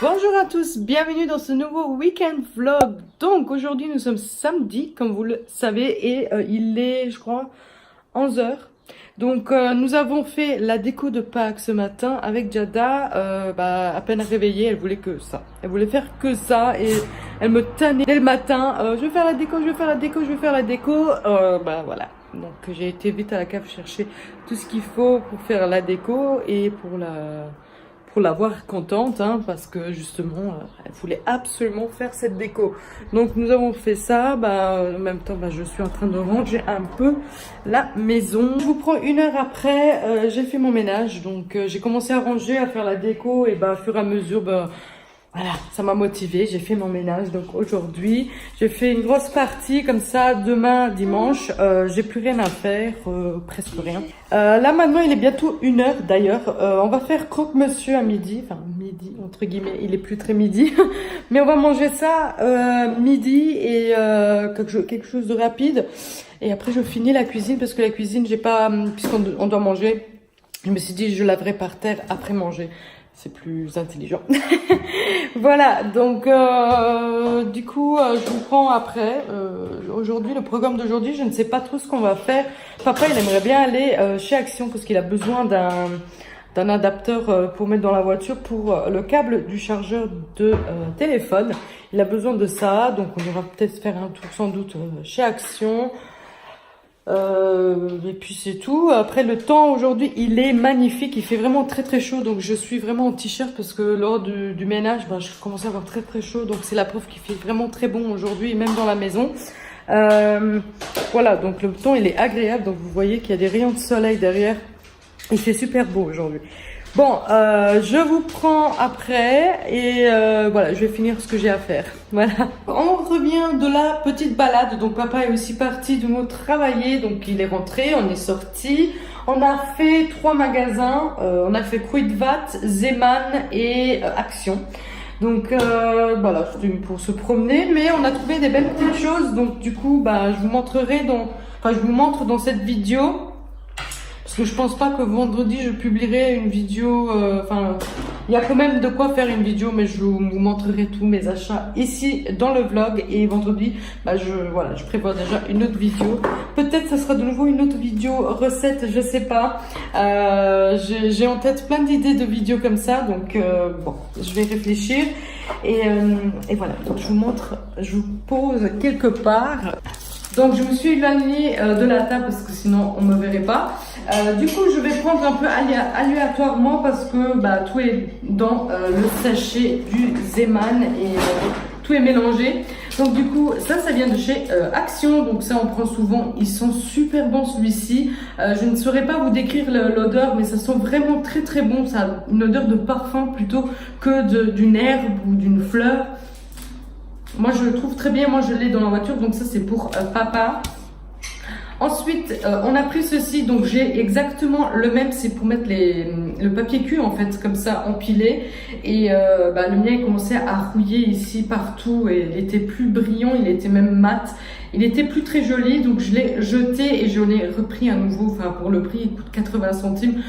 Bonjour à tous, bienvenue dans ce nouveau week-end vlog. Donc aujourd'hui nous sommes samedi comme vous le savez et il est je crois 11 h. Donc nous avons fait la déco de Pâques ce matin avec Jada. À peine réveillée elle voulait que ça. Elle voulait faire que ça et elle me tannait dès le matin. Je vais faire la déco, je vais faire la déco, je vais faire la déco. Voilà. Donc j'ai été vite à la cave chercher tout ce qu'il faut pour faire la déco et pour la voir contente, hein, parce que justement elle voulait absolument faire cette déco. Donc nous avons fait ça. En même temps je suis en train de ranger un peu la maison. Je vous prends une heure après. J'ai fait mon ménage, donc j'ai commencé à ranger, à faire la déco et au fur et à mesure voilà, ça m'a motivée, j'ai fait mon ménage. Donc aujourd'hui, j'ai fait une grosse partie comme ça. Demain, dimanche, j'ai plus rien à faire, presque rien. Là maintenant, il est bientôt 1 h d'ailleurs. On va faire croque-monsieur à midi, enfin midi entre guillemets, il est plus très midi. Mais on va manger ça midi et quelque chose de rapide. Et après, je finis la cuisine parce que la cuisine, j'ai pas, puisqu'on doit manger. Je me suis dit, je laverai par terre après manger. C'est plus intelligent. Voilà, donc du coup, je vous prends après. Aujourd'hui, le programme d'aujourd'hui, je ne sais pas trop ce qu'on va faire. Papa, il aimerait bien aller chez Action parce qu'il a besoin d'un adapteur pour mettre dans la voiture pour le câble du chargeur de téléphone. Il a besoin de ça, donc on ira peut-être faire un tour sans doute chez Action. Et puis c'est tout. Après le temps aujourd'hui il est magnifique, il fait vraiment très très chaud, donc je suis vraiment en t-shirt parce que lors du ménage je commençais à avoir très très chaud, donc c'est la preuve qu'il fait vraiment très bon aujourd'hui même dans la maison. Voilà, donc le temps il est agréable, donc vous voyez qu'il y a des rayons de soleil derrière, il fait super beau aujourd'hui. Bon, je vous prends après et voilà, je vais finir ce que j'ai à faire. Voilà. On revient de la petite balade. Donc papa est aussi parti de nouveau travailler, donc il est rentré, on est sorti. On a fait 3 magasins. On a fait Kruidvat, Zeeman et Action. Donc voilà, c'était pour se promener, mais on a trouvé des belles petites choses. Donc du coup, je vous montrerai je vous montre dans cette vidéo. Parce que je pense pas que vendredi je publierai une vidéo, il y a quand même de quoi faire une vidéo, mais je vous montrerai tous mes achats ici dans le vlog. Et vendredi, je prévois déjà une autre vidéo. Peut-être ça sera de nouveau une autre vidéo recette, je sais pas. J'ai en tête plein d'idées de vidéos comme ça, donc je vais réfléchir. Et voilà, donc je vous montre, je vous pose quelque part. Donc je me suis éloignée de la table parce que sinon on me verrait pas. Du coup je vais prendre un peu aléatoirement parce que tout est dans le sachet du Zeeman et tout est mélangé. Donc du coup ça vient de chez Action, donc ça on prend souvent, ils sont super bons celui-ci. Je ne saurais pas vous décrire l'odeur, mais ça sent vraiment très très bon, ça a une odeur de parfum plutôt que d'une herbe ou d'une fleur. Moi je le trouve très bien, moi je l'ai dans la voiture, donc ça c'est pour papa. Ensuite on a pris ceci, donc j'ai exactement le même, c'est pour mettre le papier cul en fait, comme ça empilé. Et le mien il commençait à rouiller ici partout et il était plus brillant, il était même mat. Il était plus très joli, donc je l'ai jeté et je l'ai repris à nouveau, pour le prix, il coûte 80 centimes.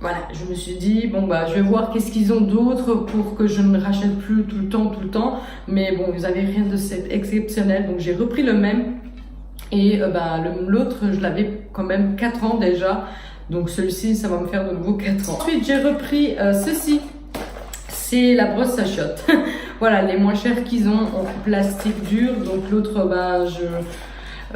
Voilà, je me suis dit, je vais voir qu'est-ce qu'ils ont d'autre pour que je ne rachète plus tout le temps. Mais bon, vous n'avez rien de exceptionnel, donc j'ai repris le même. Et l'autre, je l'avais quand même 4 ans déjà. Donc celui-ci, ça va me faire de nouveau 4 ans. Ensuite, j'ai repris ceci. C'est la brosse à chiottes. Voilà, les moins chers qu'ils ont en plastique dur. Donc l'autre,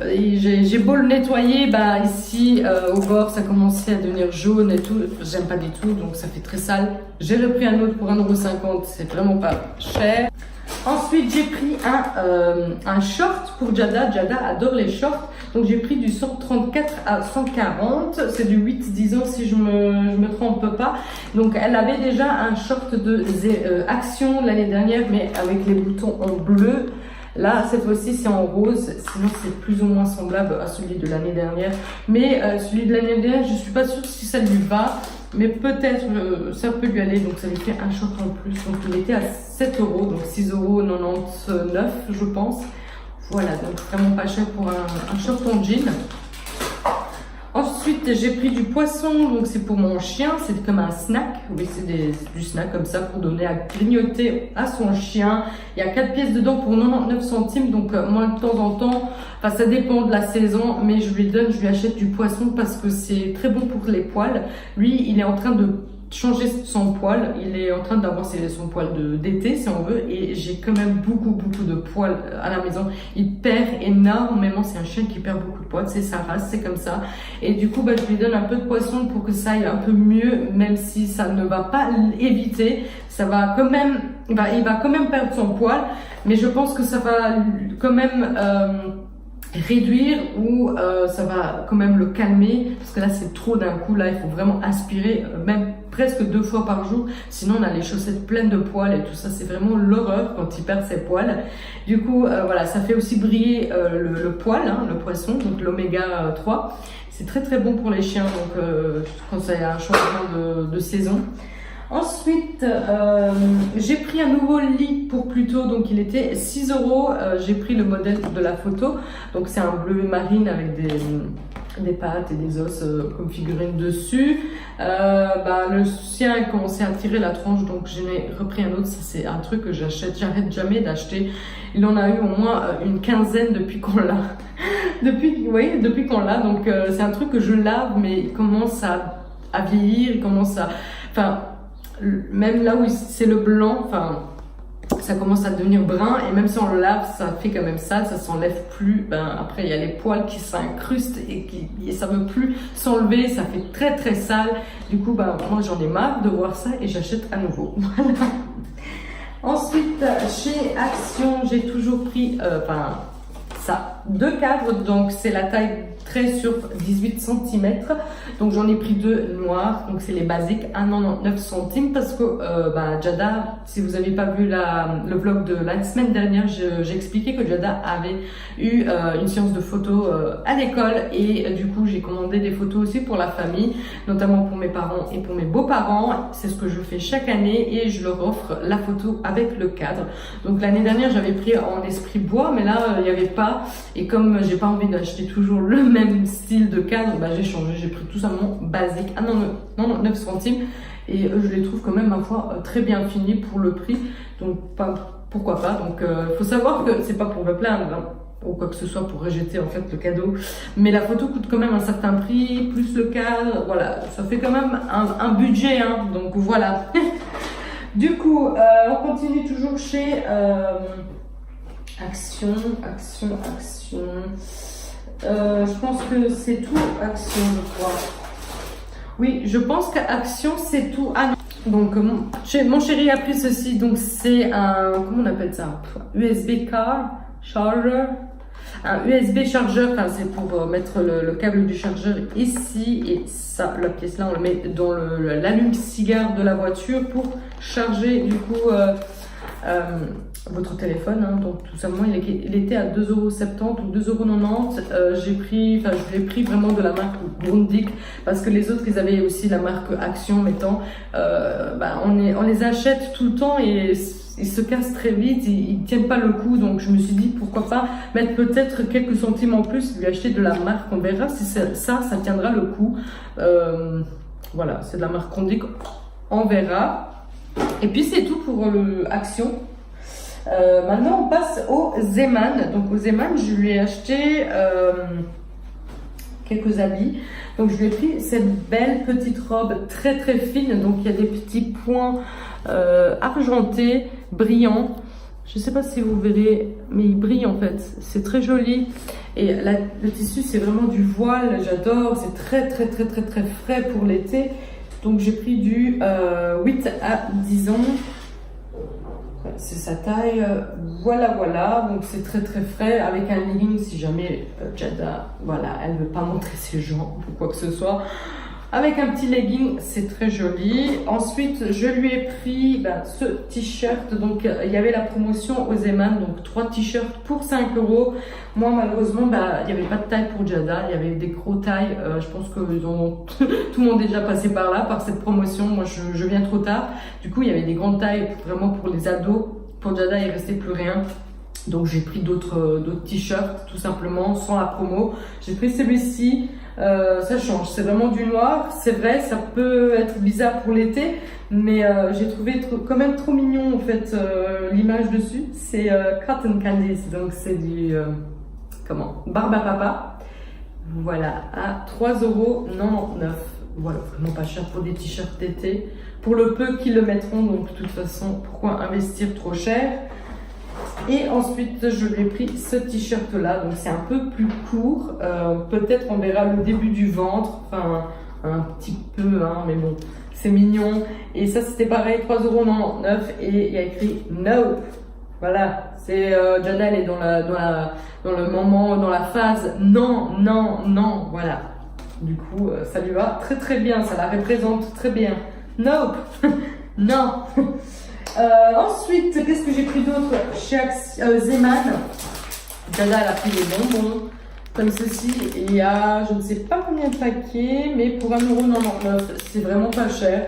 j'ai beau le nettoyer, ici au bord ça commençait à devenir jaune et tout, j'aime pas du tout, donc ça fait très sale. J'ai repris un autre pour 1,50 €, c'est vraiment pas cher. Ensuite j'ai pris un short pour Jada, Jada adore les shorts, donc j'ai pris du 134 à 140, c'est du 8-10 ans si je me trompe pas. Donc elle avait déjà un short de Action l'année dernière, mais avec les boutons en bleu. Là, cette fois-ci, c'est en rose. Sinon, c'est plus ou moins semblable à celui de l'année dernière. Mais celui de l'année dernière, je suis pas sûre si ça lui va. Mais peut-être ça peut lui aller. Donc, ça lui fait un short en plus. Donc, il était à 7 €. Donc, 6,99 €, je pense. Voilà, donc vraiment pas cher pour un short en jean. Ensuite, j'ai pris du poisson, donc c'est pour mon chien, c'est comme un snack. Oui, c'est du snack comme ça pour donner à grignoter à son chien. Il y a 4 pièces dedans pour 99 centimes, donc moi de temps en temps, enfin ça dépend de la saison, mais je lui achète du poisson parce que c'est très bon pour les poils. Lui, il est en train de changer son poil, il est en train d'avoir son poil d'été si on veut, et j'ai quand même beaucoup de poils à la maison. Il perd énormément, c'est un chien qui perd beaucoup de poils, c'est sa race, c'est comme ça, et du coup je lui donne un peu de poisson pour que ça aille un peu mieux, même si ça ne va pas éviter, ça va quand même, il va quand même perdre son poil, mais je pense que ça va quand même réduire ou ça va quand même le calmer, parce que là c'est trop d'un coup, là il faut vraiment aspirer, même presque 2 fois par jour, sinon on a les chaussettes pleines de poils et tout ça, c'est vraiment l'horreur quand il perd ses poils. Du coup voilà, ça fait aussi briller le poil, hein, le poisson, donc l'oméga 3, c'est très bon pour les chiens, donc quand il y a un changement de saison. Ensuite, j'ai pris un nouveau lit pour plus tôt, donc il était 6 €. J'ai pris le modèle de la photo, donc c'est un bleu marine avec des pattes et des os comme figurine dessus. Le sien a commencé à tirer la tronche, donc j'en ai repris un autre. Ça c'est un truc que j'achète, j'arrête jamais d'acheter. Il en a eu au moins une quinzaine depuis qu'on l'a. depuis qu'on l'a, donc c'est un truc que je lave, mais il commence à vieillir, il commence à... Enfin, même là où c'est le blanc, enfin, ça commence à devenir brun, et même si on le lave, ça fait quand même sale, ça s'enlève plus. Après il y a les poils qui s'incrustent et ça veut plus s'enlever, ça fait très sale. Du coup moi j'en ai marre de voir ça et j'achète à nouveau. Voilà. Ensuite, chez Action, j'ai toujours pris ça, 2 cadres, donc c'est la taille 13 sur 18 cm, donc j'en ai pris 2 noirs, donc c'est les basiques à 99 centimes, parce que Jada, si vous n'avez pas vu le vlog de la semaine dernière, j'ai expliqué que Jada avait eu une séance de photos à l'école, et du coup j'ai commandé des photos aussi pour la famille, notamment pour mes parents et pour mes beaux-parents. C'est ce que je fais chaque année, et je leur offre la photo avec le cadre. Donc l'année dernière j'avais pris en esprit bois, mais là il n'y avait pas, et comme j'ai pas envie d'acheter toujours le même style de cadre, j'ai changé, j'ai pris tout simplement basique à 99 centimes, et je les trouve quand même ma foi très bien finis pour le prix, donc pourquoi pas. Donc faut savoir que c'est pas pour me plaindre, hein, ou quoi que ce soit pour rejeter en fait le cadeau, mais la photo coûte quand même un certain prix, plus le cadre, voilà, ça fait quand même un budget, hein, donc voilà. Du coup on continue toujours chez Action. Je pense que c'est tout Action, je crois. Oui, je pense qu'Action c'est tout. Ah non. Donc mon chéri a pris ceci, donc c'est un, comment on appelle ça, USB charger, un USB chargeur, enfin c'est pour mettre le câble du chargeur ici, et ça, la pièce là on le met dans l'allume-cigare de la voiture pour charger du coup votre téléphone, hein. Donc tout simplement il était à 2,70 € ou 2,90 €. Je l'ai pris vraiment de la marque Grundig, parce que les autres ils avaient aussi la marque Action, mettant on les achète tout le temps et ils se cassent très vite, ils tiennent pas le coup, donc je me suis dit pourquoi pas mettre peut-être quelques centimes en plus, lui acheter de la marque, on verra si ça tiendra le coup. Voilà, c'est de la marque Grundig, on verra. Et puis c'est tout pour le Action. Maintenant on passe au Zeman. Donc au Zeman je lui ai acheté quelques habits. Donc je lui ai pris cette belle petite robe très fine, donc il y a des petits points argentés, brillants. Je sais pas si vous verrez, mais il brille en fait, c'est très joli. Et le tissu c'est vraiment du voile, j'adore, c'est très frais pour l'été. Donc j'ai pris du 8 à 10 ans. C'est sa taille, voilà, donc c'est très frais, avec un legging si jamais Jada, voilà, elle veut pas montrer ses jambes ou quoi que ce soit. Avec un petit legging, c'est très joli. Ensuite, je lui ai pris ce t-shirt. Donc, il y avait la promotion aux Zeman, donc 3 t-shirts pour 5 €. Moi, malheureusement, il n'y avait pas de taille pour Jada. Il y avait des gros tailles. Je pense que tout le monde est déjà passé par là, par cette promotion. Moi, je viens trop tard. Du coup, il y avait des grandes tailles vraiment pour les ados. Pour Jada, il ne restait plus rien. Donc, j'ai pris d'autres t-shirts, tout simplement, sans la promo. J'ai pris celui-ci. Ça change, c'est vraiment du noir. C'est vrai, ça peut être bizarre pour l'été, mais j'ai trouvé quand même trop mignon en fait l'image dessus. C'est Cotton Candies, donc c'est du Barbe à papa. Voilà, à 3,99 €. Voilà, vraiment pas cher pour des t-shirts d'été. Pour le peu qu'ils le mettront, donc de toute façon, pourquoi investir trop cher? Et ensuite, je lui ai pris ce t-shirt là, donc c'est un peu plus court. Peut-être on verra le début du ventre, enfin un petit peu, hein, mais bon, c'est mignon. Et ça, c'était pareil, 3,99 € et il y a écrit No. Voilà, c'est Jada, elle est dans le moment, dans la phase non, non, non, voilà. Du coup, ça lui va très très bien, ça la représente très bien. No, non. Ensuite, qu'est-ce que j'ai pris d'autre chez Zeman? Jada, elle a pris des bonbons comme ceci. Il y a, je ne sais pas combien de paquets, mais pour 1,99 €, c'est vraiment pas cher.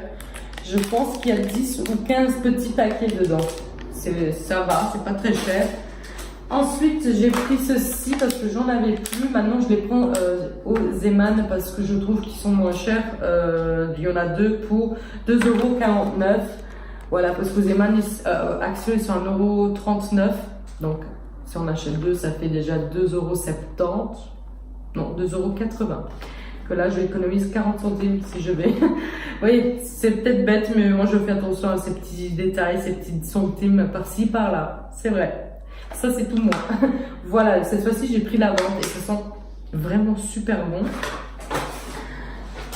Je pense qu'il y a 10 ou 15 petits paquets dedans. Ça va, c'est pas très cher. Ensuite, j'ai pris ceci parce que j'en avais plus. Maintenant, je les prends au Zeman parce que je trouve qu'ils sont moins chers. Il y en a deux pour 2,49 €. Voilà, parce que Zeman, Action, ils sont à 1,39 €. Donc, si on achète deux, ça fait déjà 2,70 €. Non, 2,80 €. Que là, je économise 40 centimes si je vais. Oui, c'est peut-être bête, mais moi, je fais attention à ces petits détails, ces petits centimes par-ci, par-là. C'est vrai. Ça, c'est tout moi. Voilà, cette fois-ci, j'ai pris la vente et ça sent vraiment super bon.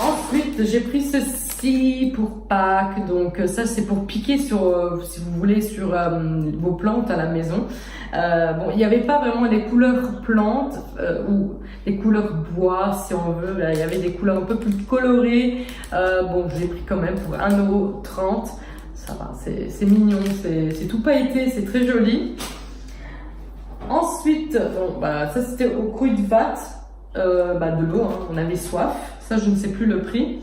Ensuite, j'ai pris ceci pour Pâques. Donc, ça, c'est pour piquer sur, si vous voulez, sur vos plantes à la maison. Bon, il n'y avait pas vraiment les couleurs plantes ou les couleurs bois, si on veut. Là, il y avait des couleurs un peu plus colorées. Bon, je l'ai pris quand même pour 1,30 €. Ça va, c'est mignon, c'est tout pailleté, c'est très joli. Ensuite, bon, bah, ça c'était au Kruid Vat, de l'eau, hein, on avait soif. Ça, je ne sais plus le prix.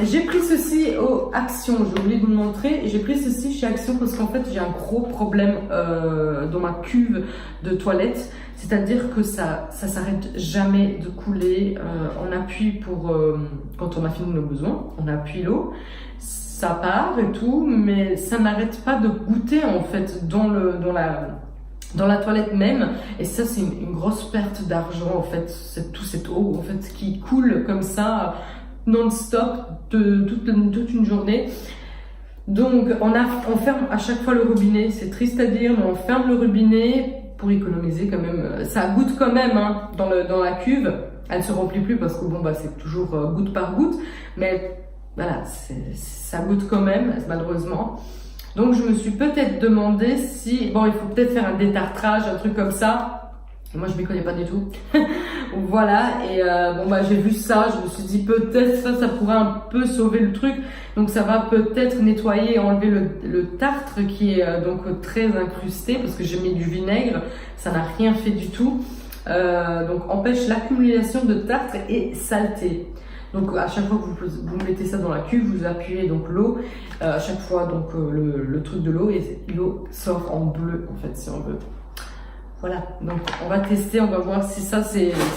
J'ai pris ceci au Action, j'ai oublié de vous le montrer. J'ai pris ceci chez Action parce qu'en fait, j'ai un gros problème dans ma cuve de toilette. C'est-à-dire que ça s'arrête jamais de couler. On appuie quand on a fini nos besoins, on appuie l'eau. Ça part et tout, mais ça n'arrête pas de goûter en fait dans la toilette même. Et ça, c'est une grosse perte d'argent en fait. C'est toute cette eau en fait qui coule comme ça non-stop toute une journée. Donc on ferme à chaque fois le robinet. C'est triste à dire, mais on ferme le robinet pour économiser quand même. Ça goûte quand même hein, dans la cuve. Elle ne se remplit plus parce que bon bah c'est toujours goutte par goutte, mais voilà, ça goûte quand même, malheureusement. Donc, je me suis peut-être demandé si... Bon, il faut peut-être faire un détartrage, un truc comme ça. Et moi, je ne m'y connais pas du tout. Voilà, et bon, bah, j'ai vu ça. Je me suis dit, peut-être ça pourrait un peu sauver le truc. Donc, ça va peut-être nettoyer et enlever le tartre qui est donc très incrusté parce que j'ai mis du vinaigre. Ça n'a rien fait du tout. Donc, empêche l'accumulation de tartre et saleté. Donc à chaque fois que vous mettez ça dans la cuve, vous appuyez donc l'eau, à chaque fois donc le truc de l'eau et l'eau sort en bleu en fait si on veut. Voilà, donc on va tester, on va voir si ça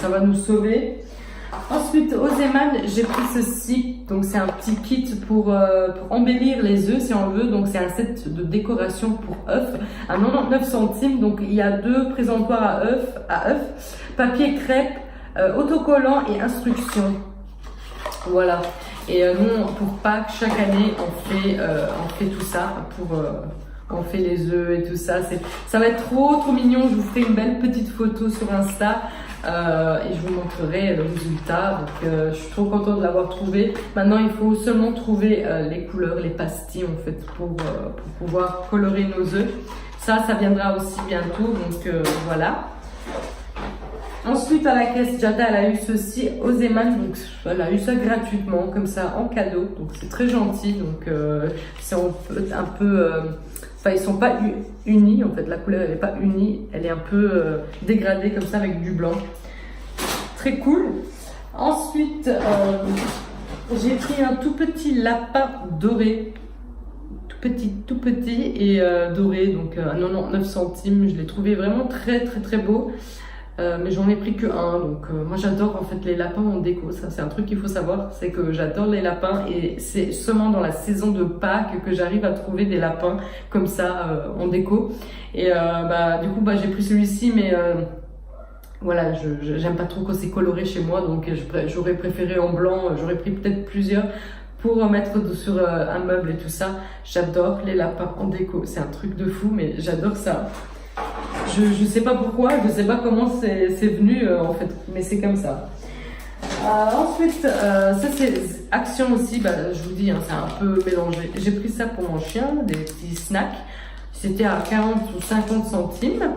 va nous sauver. Ensuite au Zeman, j'ai pris ceci, donc c'est un petit kit pour embellir les œufs si on veut, donc c'est un set de décoration pour œufs à 99 centimes, donc il y a 2 présentoirs à œufs, papier crêpe, autocollant et instructions. Voilà, et nous pour Pâques chaque année on fait tout ça on fait les œufs et tout ça. Ça va être trop mignon. Je vous ferai une belle petite photo sur Insta et je vous montrerai le résultat. Donc je suis trop contente de l'avoir trouvé. Maintenant il faut seulement trouver les couleurs, les pastilles en fait pour pouvoir colorer nos œufs. Ça viendra aussi bientôt, donc voilà. Ensuite, à la caisse, Jada, elle a eu ceci au Zeman, donc elle a eu ça gratuitement, comme ça, en cadeau. Donc c'est très gentil, donc c'est un peu... Enfin, ils sont pas unis, en fait, la couleur, elle n'est pas unie, elle est un peu dégradée, comme ça, avec du blanc. Très cool. Ensuite, j'ai pris un tout petit lapin doré. Tout petit et doré, donc à 99 centimes. Je l'ai trouvé vraiment très beau. mais j'en ai pris que un. Donc moi j'adore en fait les lapins en déco, ça c'est un truc qu'il faut savoir, c'est que j'adore les lapins et c'est seulement dans la saison de Pâques que j'arrive à trouver des lapins comme ça en déco. Et du coup j'ai pris celui-ci, mais voilà, j'aime pas trop quand c'est coloré chez moi, donc j'aurais préféré en blanc, j'aurais pris peut-être plusieurs pour mettre sur un meuble et tout ça. J'adore les lapins en déco, c'est un truc de fou, mais j'adore ça. Je sais pas pourquoi, je sais pas comment c'est venu en fait, mais c'est comme ça. Ensuite, ça c'est Action aussi, je vous dis, hein, c'est un peu mélangé. J'ai pris ça pour mon chien, des petits snacks. C'était à 40 ou 50 centimes.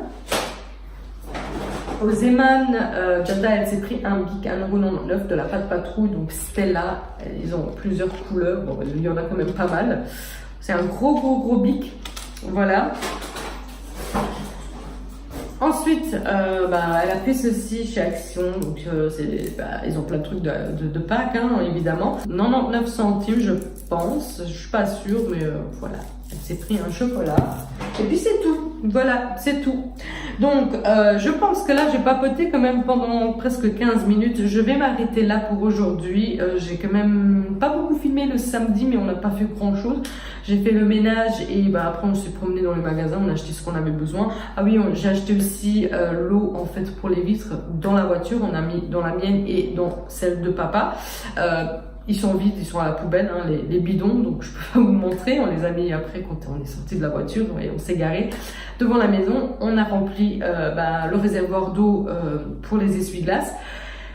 Au Zeman, Jada elle s'est pris un bic à 1,99 € de la pâte patrouille, donc Stella. Ils ont plusieurs couleurs, bon, il y en a quand même pas mal. C'est un gros bic, voilà. Ensuite, elle a fait ceci chez Action, donc ils ont plein de trucs de Pâques, hein, évidemment. 99 centimes, je pense, je suis pas sûre, mais voilà. Elle s'est pris un chocolat. Et puis c'est tout. Voilà, c'est tout. Donc, je pense que là, j'ai papoté quand même pendant presque 15 minutes. Je vais m'arrêter là pour aujourd'hui. J'ai quand même pas beaucoup filmé le samedi, mais on n'a pas fait grand-chose. J'ai fait le ménage et après, on s'est promené dans les magasins. On a acheté ce qu'on avait besoin. Ah oui, j'ai acheté aussi l'eau, en fait, pour les vitres dans la voiture. On a mis dans la mienne et dans celle de papa. Ils sont vides, ils sont à la poubelle, hein, les bidons, donc je peux pas vous montrer. On les a mis après quand on est sorti de la voiture et on s'est garé devant la maison. On a rempli le réservoir d'eau pour les essuie-glaces.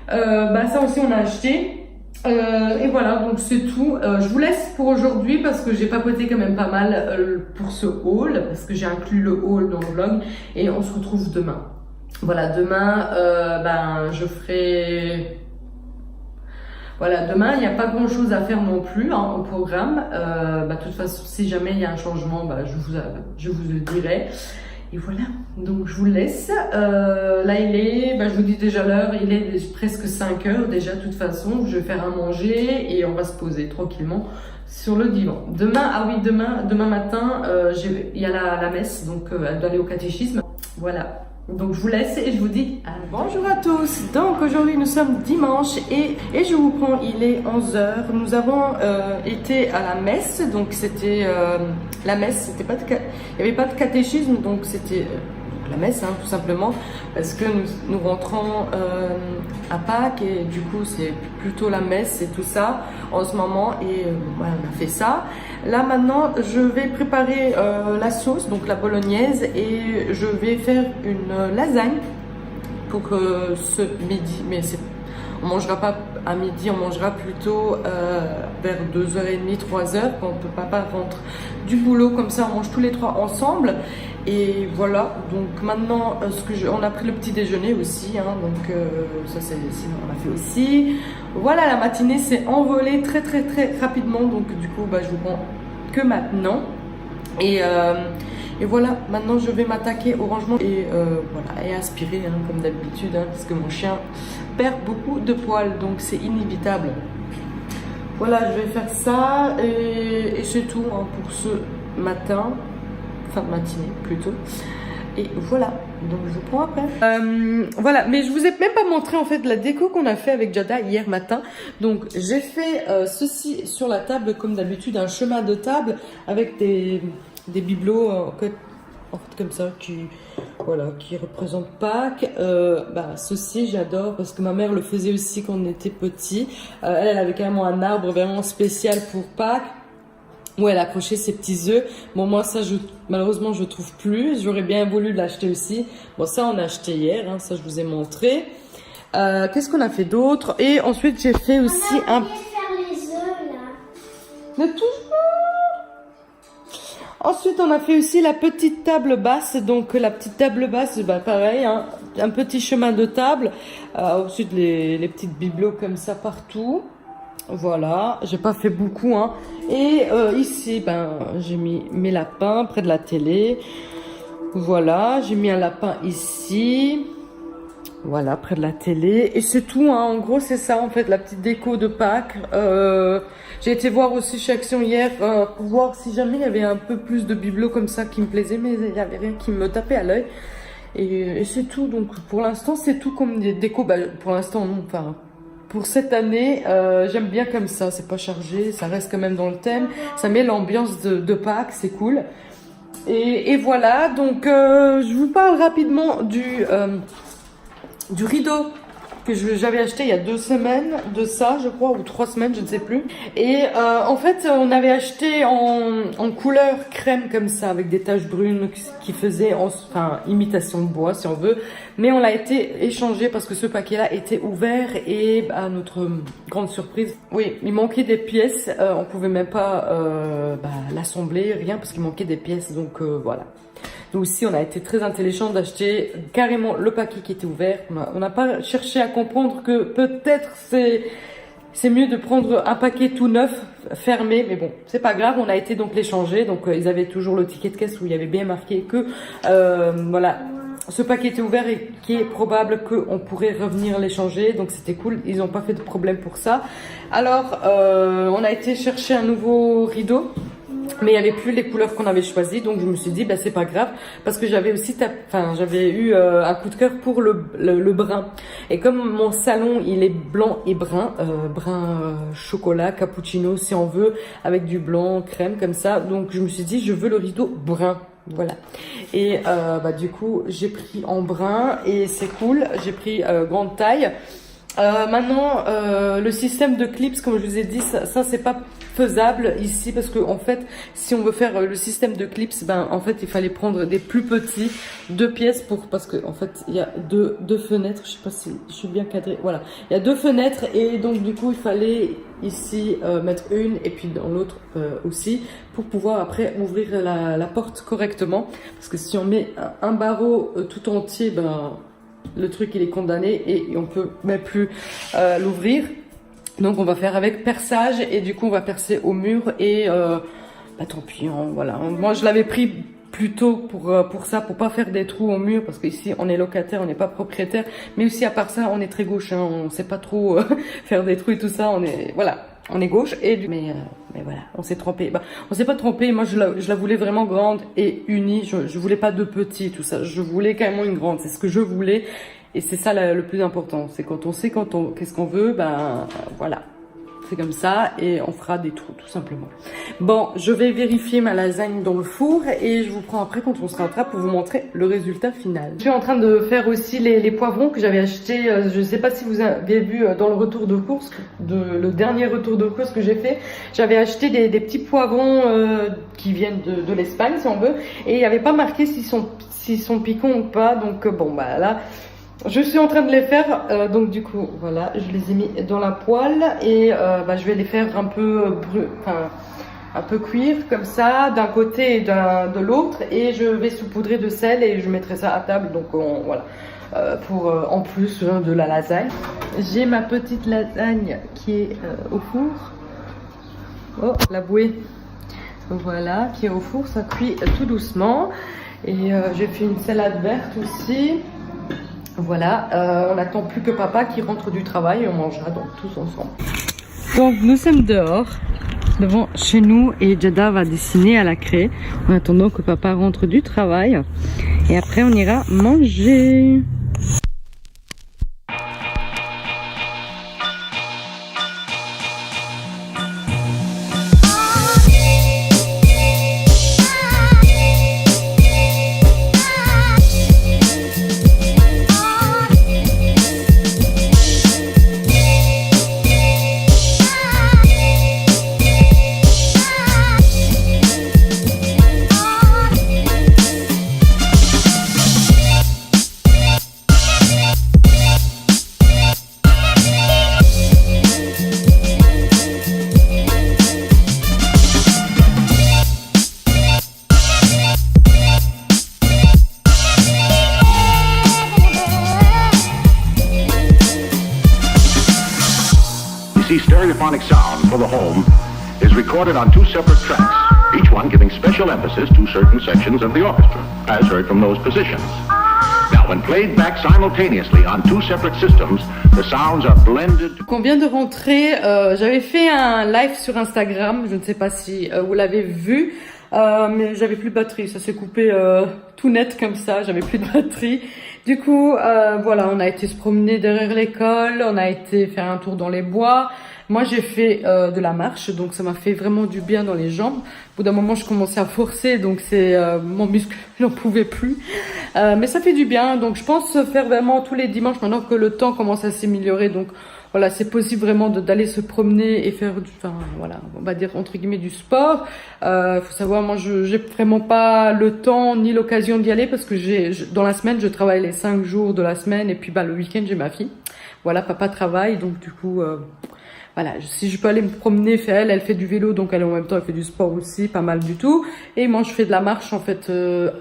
Ça aussi on a acheté. Et voilà, donc c'est tout. Je vous laisse pour aujourd'hui parce que j'ai papoté quand même pas mal pour ce haul, parce que j'ai inclus le haul dans le vlog et on se retrouve demain. Voilà, demain, je ferai... Voilà, demain, il n'y a pas grand chose à faire non plus hein, au programme. De toute façon, si jamais il y a un changement, je vous le dirai. Et voilà, donc je vous laisse. Là, il est, je vous dis déjà l'heure, il est presque 5 heures déjà, de toute façon. Je vais faire à manger et on va se poser tranquillement sur le divan. Demain matin, il y a la messe, donc elle doit aller au catéchisme. Voilà. Donc je vous laisse et je vous dis bonjour à tous. Donc aujourd'hui nous sommes dimanche et je vous prends, il est 11 h. Nous avons été à la messe, donc c'était la messe, il n'y avait pas de catéchisme, donc c'était la messe hein, tout simplement, parce que nous rentrons à Pâques et du coup c'est plutôt la messe et tout ça en ce moment et voilà, on a fait ça. Là maintenant je vais préparer la sauce, donc la bolognaise, et je vais faire une lasagne pour ce midi, mais on mangera pas à midi, on mangera plutôt vers 2h30, 3h quand papa rentre du boulot, comme ça on mange tous les trois ensemble. Et voilà, donc maintenant on a pris le petit déjeuner aussi, hein, donc ça sinon on a fait aussi. Voilà, la matinée s'est envolée très rapidement, donc du coup je vous prends que maintenant. Et voilà, maintenant je vais m'attaquer au rangement et voilà, et aspirer hein, comme d'habitude, hein, parce que mon chien perd beaucoup de poils, donc c'est inévitable. Voilà, je vais faire ça et c'est tout hein, pour ce matin. Fin de matinée plutôt, et voilà, donc je vous prends après. Voilà, mais je vous ai même pas montré en fait la déco qu'on a fait avec Jada hier matin. Donc j'ai fait ceci sur la table comme d'habitude, un chemin de table avec des bibelots en fait comme ça qui représentent Pâques. Ceci j'adore parce que ma mère le faisait aussi quand on était petit. Elle avait carrément un arbre vraiment spécial pour Pâques où elle accrochait ses petits œufs. Bon, moi, ça, malheureusement, je trouve plus. J'aurais bien voulu l'acheter aussi. Bon, ça, on a acheté hier. Hein, ça, je vous ai montré. Qu'est-ce qu'on a fait d'autre? Et ensuite, j'ai fait aussi un... faire les œufs, là. Ne touche pas. Ensuite, on a fait aussi la petite table basse. Donc, la petite table basse, pareil, hein, un petit chemin de table. Ensuite, les petites bibelots comme ça partout. Voilà, j'ai pas fait beaucoup hein. Et ici j'ai mis mes lapins près de la télé. Voilà, j'ai mis un lapin ici. Voilà, près de la télé. Et c'est tout hein. En gros c'est ça en fait, la petite déco de Pâques. J'ai été voir aussi chez Action hier pour voir si jamais il y avait un peu plus de bibelots comme ça qui me plaisaient, mais il n'y avait rien qui me tapait à l'œil. Et c'est tout. Donc pour l'instant, c'est tout comme des décos. Bah, pour l'instant, non. Enfin, pour cette année, j'aime bien comme ça. C'est pas chargé, ça reste quand même dans le thème. Ça met l'ambiance de Pâques, c'est cool. Et voilà. Donc je vous parle rapidement du rideau que j'avais acheté il y a 2 semaines de ça, je crois, ou 3 semaines, je ne sais plus. Et en fait, on avait acheté en couleur crème comme ça, avec des taches brunes qui faisaient, enfin, imitation de bois, si on veut. Mais on l'a été échangé parce que ce paquet-là était ouvert et à notre grande surprise, oui, il manquait des pièces. On pouvait même pas l'assembler, rien, parce qu'il manquait des pièces. Donc voilà. Nous aussi, on a été très intelligent d'acheter carrément le paquet qui était ouvert. On n'a pas cherché à comprendre que peut-être c'est mieux de prendre un paquet tout neuf, fermé. Mais bon, c'est pas grave, on a été donc les changer. Donc ils avaient toujours le ticket de caisse où il y avait bien marqué que voilà, ce paquet était ouvert et qu'il est probable qu'on pourrait revenir les changer. Donc c'était cool, ils n'ont pas fait de problème pour ça. Alors, on a été chercher un nouveau rideau. Mais il n'y avait plus les couleurs qu'on avait choisies, donc je me suis dit, bah, c'est pas grave, parce que j'avais aussi, j'avais eu un coup de cœur pour le brun. Et comme mon salon, il est blanc et brun, chocolat, cappuccino, si on veut, avec du blanc, crème, comme ça. Donc je me suis dit, je veux le rideau brun. Voilà. Et du coup, j'ai pris en brun et c'est cool. J'ai pris grande taille. Maintenant, le système de clips, comme je vous ai dit, ça c'est pas faisable ici parce que en fait, si on veut faire le système de clips, en fait, il fallait prendre des plus petits, 2 pièces parce que en fait, il y a deux fenêtres. Je sais pas si je suis bien cadrée. Voilà, il y a 2 fenêtres et donc du coup, il fallait ici mettre une et puis dans l'autre aussi pour pouvoir après ouvrir la porte correctement. Parce que si on met un barreau tout entier, le truc il est condamné et on peut même plus l'ouvrir. Donc on va faire avec perçage et du coup on va percer au mur et tant pis, voilà. Moi je l'avais pris plutôt pour ça, pour pas faire des trous au mur parce qu'ici on est locataire, on n'est pas propriétaire. Mais aussi à part ça on est très gauche, on sait pas trop faire des trous et tout ça. On est gauche et mais voilà, on s'est trompé. On s'est pas trompé. Moi, je la voulais vraiment grande et unie. Je voulais pas de petit, tout ça. Je voulais carrément une grande. C'est ce que je voulais. Et c'est ça le plus important. C'est quand on sait qu'est-ce qu'on veut, voilà. C'est comme ça et on fera des trous tout simplement. Bon, je vais vérifier ma lasagne dans le four et je vous prends après quand on sera en train pour vous montrer le résultat final. Je suis en train de faire aussi les poivrons que j'avais achetés. Je ne sais pas si vous avez vu dans le retour de course, le dernier retour de course que j'ai fait. J'avais acheté des petits poivrons qui viennent de l'Espagne si on veut et il n'y avait pas marqué s'ils sont piquants ou pas. Donc là. Je suis en train de les faire, donc du coup, voilà, je les ai mis dans la poêle et je vais les faire un peu cuire comme ça, d'un côté et de l'autre, et je vais saupoudrer de sel et je mettrai ça à table, donc voilà, pour en plus de la lasagne. J'ai ma petite lasagne qui est au four. Oh, la bouée, voilà, qui est au four, ça cuit tout doucement. Et j'ai fait une salade verte aussi. Voilà, on n'attend plus que papa qui rentre du travail et on mangera donc tous ensemble. Donc nous sommes dehors, devant chez nous et Jada va dessiner à la craie en attendant que papa rentre du travail. Et après on ira manger. Stereophonic sound for the home is recorded on 2 separate tracks, each one giving special emphasis to certain sections of the orchestra, as heard from those positions. Now, when played back simultaneously on two separate systems, the sounds are blended. On vient de rentrer, j'avais fait un live sur Instagram, je ne sais pas si vous l'avez vu, mais j'avais plus de batterie, ça s'est coupé tout net comme ça, j'avais plus de batterie. Du coup, voilà, on a été se promener derrière l'école, on a été faire un tour dans les bois. Moi, j'ai fait de la marche, donc ça m'a fait vraiment du bien dans les jambes. Au bout d'un moment, je commençais à forcer, donc mon muscle n'en pouvait plus. Mais ça fait du bien, donc je pense faire vraiment tous les dimanches maintenant que le temps commence à s'améliorer. Donc voilà, c'est possible vraiment d'aller se promener et faire, voilà, on va dire entre guillemets du sport. Faut savoir, moi, j'ai vraiment pas le temps ni l'occasion d'y aller parce que dans la semaine, je travaille les 5 jours de la semaine et puis le week-end, j'ai ma fille. Voilà, papa travaille, donc du coup. Voilà, si je peux aller me promener, elle fait du vélo, donc en même temps elle fait du sport aussi, pas mal du tout. Et moi je fais de la marche en fait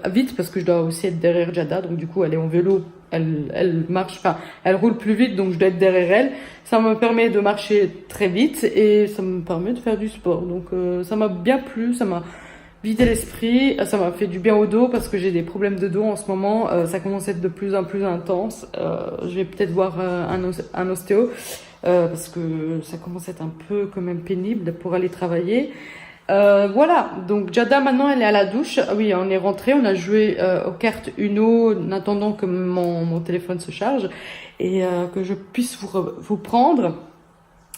vite parce que je dois aussi être derrière Jada, donc du coup elle est en vélo, elle marche, elle roule plus vite, donc je dois être derrière elle. Ça me permet de marcher très vite et ça me permet de faire du sport. Donc ça m'a bien plu, ça m'a vidé l'esprit, ça m'a fait du bien au dos parce que j'ai des problèmes de dos en ce moment. Ça commence à être de plus en plus intense. Je vais peut-être voir un ostéo. Parce que ça commence à être un peu quand même pénible pour aller travailler. Voilà, donc Jada maintenant elle est à la douche. Oui, on est rentré, on a joué aux cartes Uno en attendant que mon téléphone se charge et que je puisse vous prendre.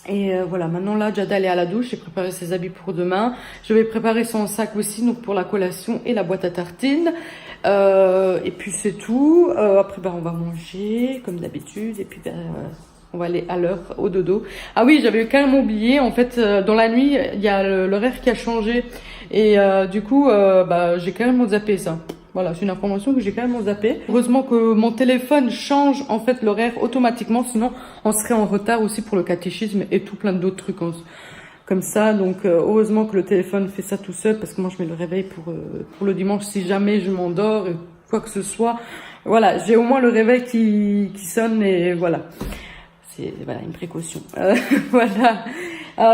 Et voilà, maintenant là, Jada elle est à la douche, j'ai préparé ses habits pour demain. Je vais préparer son sac aussi, donc pour la collation et la boîte à tartines. Et puis c'est tout. Après, on va manger comme d'habitude et puis on va aller à l'heure au dodo. Ah oui, j'avais carrément oublié. En fait, dans la nuit, il y a l'horaire qui a changé. Et du coup, j'ai carrément zappé ça. Voilà, c'est une information que j'ai carrément zappé. Heureusement que mon téléphone change en fait l'horaire automatiquement. Sinon, on serait en retard aussi pour le catéchisme et tout plein d'autres trucs comme ça. Donc, heureusement que le téléphone fait ça tout seul. Parce que moi, je mets le réveil pour le dimanche si jamais je m'endors et quoi que ce soit. Voilà, j'ai au moins le réveil qui sonne et voilà. Voilà, une précaution. Voilà.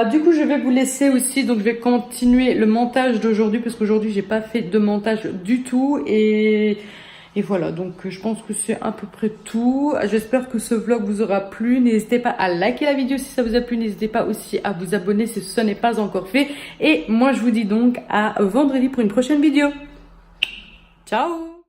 Du coup, je vais vous laisser aussi. Donc, je vais continuer le montage d'aujourd'hui parce qu'aujourd'hui, j'ai pas fait de montage du tout. Et voilà. Donc, je pense que c'est à peu près tout. J'espère que ce vlog vous aura plu. N'hésitez pas à liker la vidéo si ça vous a plu. N'hésitez pas aussi à vous abonner si ce n'est pas encore fait. Et moi, je vous dis donc à vendredi pour une prochaine vidéo. Ciao!